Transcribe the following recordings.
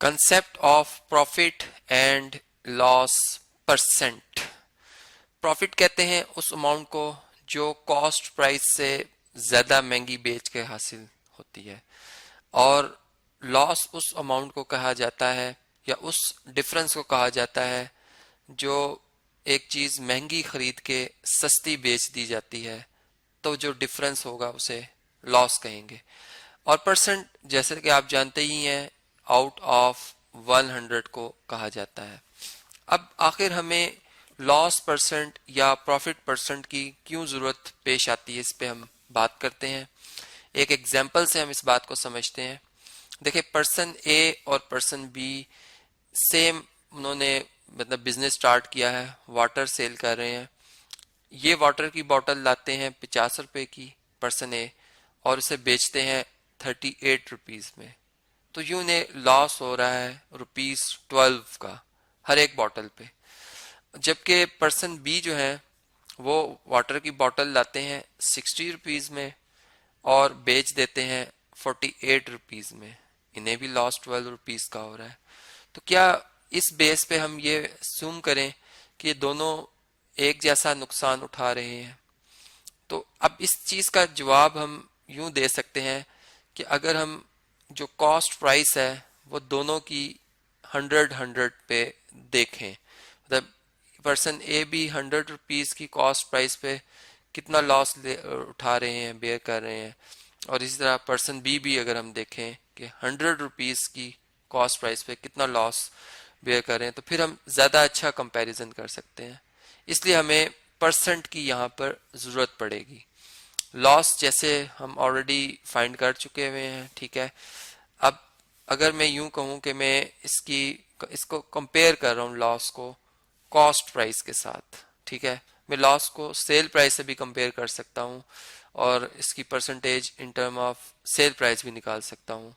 Concept of profit and loss percent. Profit कहते हैं उस अमाउंट को जो कॉस्ट प्राइस से ज़्यादा महंगी बेच के हासिल होती है, और लॉस उस अमाउंट को कहा जाता है या उस डिफरेंस को कहा जाता है जो एक चीज़ महंगी खरीद के सस्ती बेच दी जाती है, तो जो डिफरेंस होगा उसे लॉस कहेंगे। और परसेंट जैसे कि आप जानते ही हैं आउट ऑफ 100 को कहा जाता है। अब आखिर हमें लॉस परसेंट या प्रॉफिट परसेंट की क्यों जरूरत पेश आती है, इस पे हम बात करते हैं। एक एग्जाम्पल से हम इस बात को समझते हैं। देखिए, पर्सन ए और पर्सन बी सेम उन्होंने मतलब बिजनेस स्टार्ट किया है, वाटर सेल कर रहे हैं। ये वाटर की बोतल लाते हैं 50 रुपए की पर्सन ए, और उसे बेचते हैं 38 रुपीज में। तो यूं उन्हें लॉस हो रहा है ₹12 का हर एक बोतल पे। जबकि पर्सन बी जो है वो वाटर की बोतल लाते हैं 60 रुपीज में और बेच देते हैं 48 रुपीज में। इन्हें भी लॉस 12 रुपीज का हो रहा है। तो क्या इस बेस पे हम ये assume करें कि ये दोनों एक जैसा नुकसान उठा रहे हैं? तो अब इस चीज का जवाब हम यूं दे सकते हैं कि अगर हम जो कॉस्ट प्राइस है वो दोनों की 100 पे देखें, मतलब पर्सन ए भी 100 रुपीज की कॉस्ट प्राइस पे कितना लॉस उठा रहे हैं, बेयर कर रहे हैं, और इसी तरह पर्सन बी भी अगर हम देखें कि 100 रुपीज की कॉस्ट प्राइस पे कितना लॉस बेयर कर रहे हैं, तो फिर हम ज्यादा अच्छा कंपैरिजन कर सकते हैं। इसलिए हमें परसेंट की यहाँ पर जरूरत पड़ेगी। लॉस जैसे हम ऑलरेडी फाइंड कर चुके हुए हैं, ठीक है। अब अगर मैं यूं कहूं कि मैं इसको कंपेयर कर रहा हूं लॉस को कॉस्ट प्राइस के साथ, ठीक है। मैं लॉस को सेल प्राइस से भी कंपेयर कर सकता हूं और इसकी percentage in term of sale price भी निकाल सकता हूं,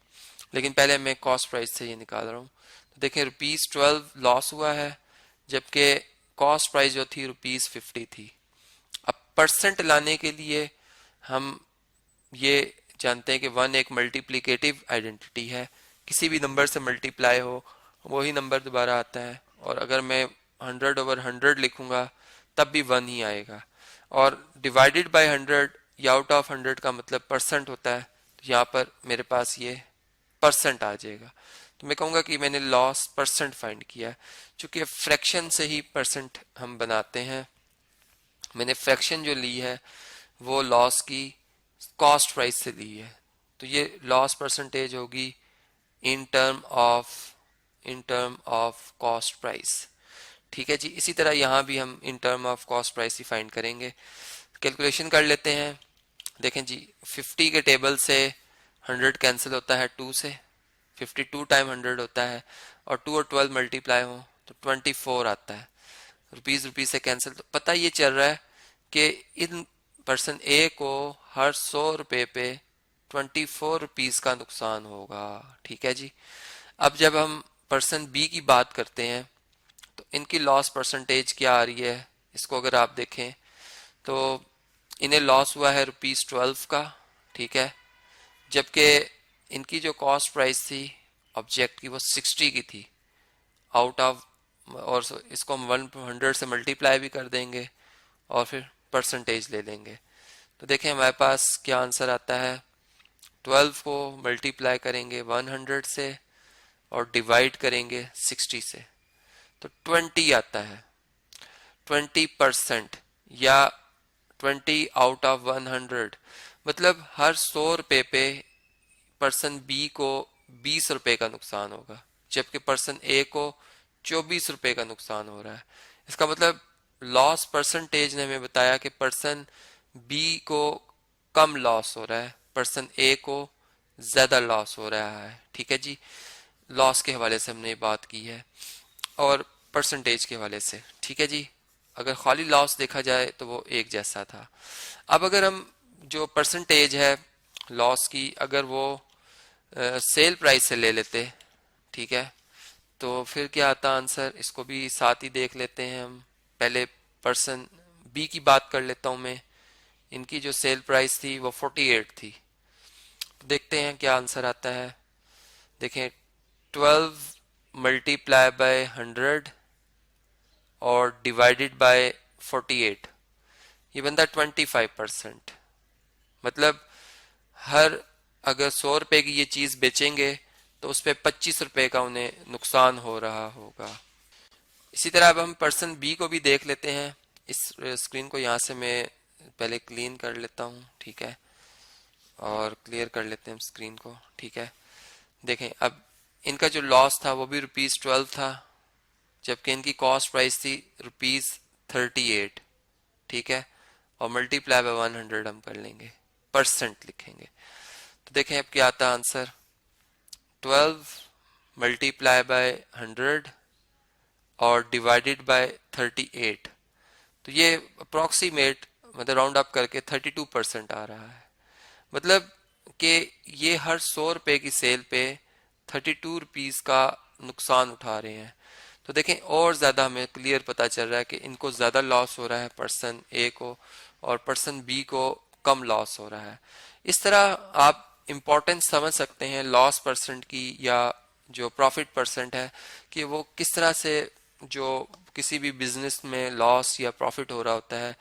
लेकिन पहले मैं कॉस्ट प्राइस से ये निकाल रहा हूं। तो देखें, ₹12 लॉस हुआ है, जबकि कॉस्ट प्राइस जो थी ₹50 थी। अब परसेंट लाने के लिए हम ये जानते हैं कि 1 एक मल्टीप्लिकेटिव आइडेंटिटी है, किसी भी नंबर से मल्टीप्लाई हो वही नंबर दोबारा आता है, और अगर मैं 100/100 लिखूंगा तब भी 1 ही आएगा। और डिवाइडेड बाय 100 या आउट ऑफ 100 का मतलब परसेंट होता है, तो यहाँ पर मेरे पास ये परसेंट आ जाएगा। तो मैं कहूँगा कि मैंने लॉस परसेंट फाइंड किया है। चूंकि फ्रैक्शन से ही परसेंट हम बनाते हैं, मैंने फ्रैक्शन जो ली है वो लॉस की कॉस्ट प्राइस से ली है, तो ये लॉस परसेंटेज होगी in term of cost price. ठीक है जी। इसी तरह यहाँ भी हम in term of cost price he find करेंगे। कैलकुलेशन कर लेते हैं। देखें जी, 50 के टेबल से 100 कैंसिल होता है 2 से, 52 टाइम 100 होता है, और 2 और 12 मल्टीप्लाई हो तो 24 आता है। रुपीज से कैंसिल, तो पता ये चल रहा है कि इन पर्सन ए को हर 100 रुपए पे 24 रुपीज का नुकसान होगा। ठीक है जी। अब जब हम पर्सन बी की बात करते हैं तो इनकी लॉस परसेंटेज क्या आ रही है, इसको अगर आप देखें तो इन्हें लॉस हुआ है ₹12 का, ठीक है। जबकि इनकी जो कॉस्ट प्राइस थी ऑब्जेक्ट की वो 60 की थी आउट ऑफ, और इसको हम 100 से मल्टीप्लाई भी कर देंगे और फिर परसेंटेज ले लेंगे। तो देखें हमारे पास क्या आंसर आता है। 12 को मल्टीप्लाई करेंगे 100 से और डिवाइड करेंगे 60 से, तो 20 आता है। 20% या 20 आउट ऑफ 100, मतलब हर 100 रुपए पे पर्सन बी को 20 रुपए का नुकसान होगा, जबकि पर्सन ए को 24 रुपए का नुकसान हो रहा है। इसका मतलब लॉस परसेंटेज ने हमें बताया कि पर्सन बी को कम लॉस हो रहा है, पर्सन ए को ज्यादा लॉस हो रहा है। ठीक है जी। लॉस के हवाले से हमने बात की है और परसेंटेज के हवाले से। ठीक है जी। अगर खाली लॉस देखा जाए तो वो एक जैसा था। अब अगर हम जो परसेंटेज है लॉस की, अगर वो सेल प्राइस से ले लेते, ठीक है, तो फिर क्या आता आंसर, इसको भी साथ ही देख लेते हैं हम। पहले पर्सन बी की बात कर लेता हूं मैं। इनकी जो सेल प्राइस थी वो 48 थी। तो देखते हैं क्या आंसर आता है। देखें, 12 मल्टीप्लाई बाय 100 और डिवाइडेड बाय 48, ये बनता 25%। मतलब हर अगर 100 रुपए की ये चीज बेचेंगे तो उस पर 25 रुपए का उन्हें नुकसान हो रहा होगा। इसी तरह अब हम पर्सन बी को भी देख लेते हैं। इस स्क्रीन को यहाँ से मैं पहले क्लीन कर लेता हूँ, ठीक है, और क्लियर कर लेते हैं स्क्रीन को, ठीक है। देखें अब इनका जो लॉस था वो भी ₹12 था, जबकि इनकी कॉस्ट प्राइस थी ₹38, ठीक है, और मल्टीप्लाई बाय 100 हम कर लेंगे, परसेंट लिखेंगे। तो देखें अब क्या आता है आंसर, 12 मल्टीप्लाई बाय 100 और डिवाइडेड बाय 38, तो ये अप्रोक्सीमेट मतलब राउंड अप करके 32% आ रहा है। मतलब कि ये हर 100 रुपए की सेल पे 32 रुपीज का नुकसान उठा रहे हैं। तो देखें और ज्यादा हमें क्लियर पता चल रहा है कि इनको ज्यादा लॉस हो रहा है पर्सन ए को, और पर्सन बी को कम लॉस हो रहा है। इस तरह आप इम्पोर्टेंस समझ सकते हैं लॉस परसेंट की या जो प्रॉफिट परसेंट है, कि वो किस तरह से जो किसी भी बिजनेस में लॉस या प्रॉफिट हो रहा होता है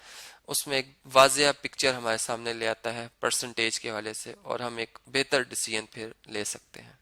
उसमें एक वाज़िया पिक्चर हमारे सामने ले आता है परसेंटेज के हवाले से, और हम एक बेहतर डिसीजन फिर ले सकते हैं।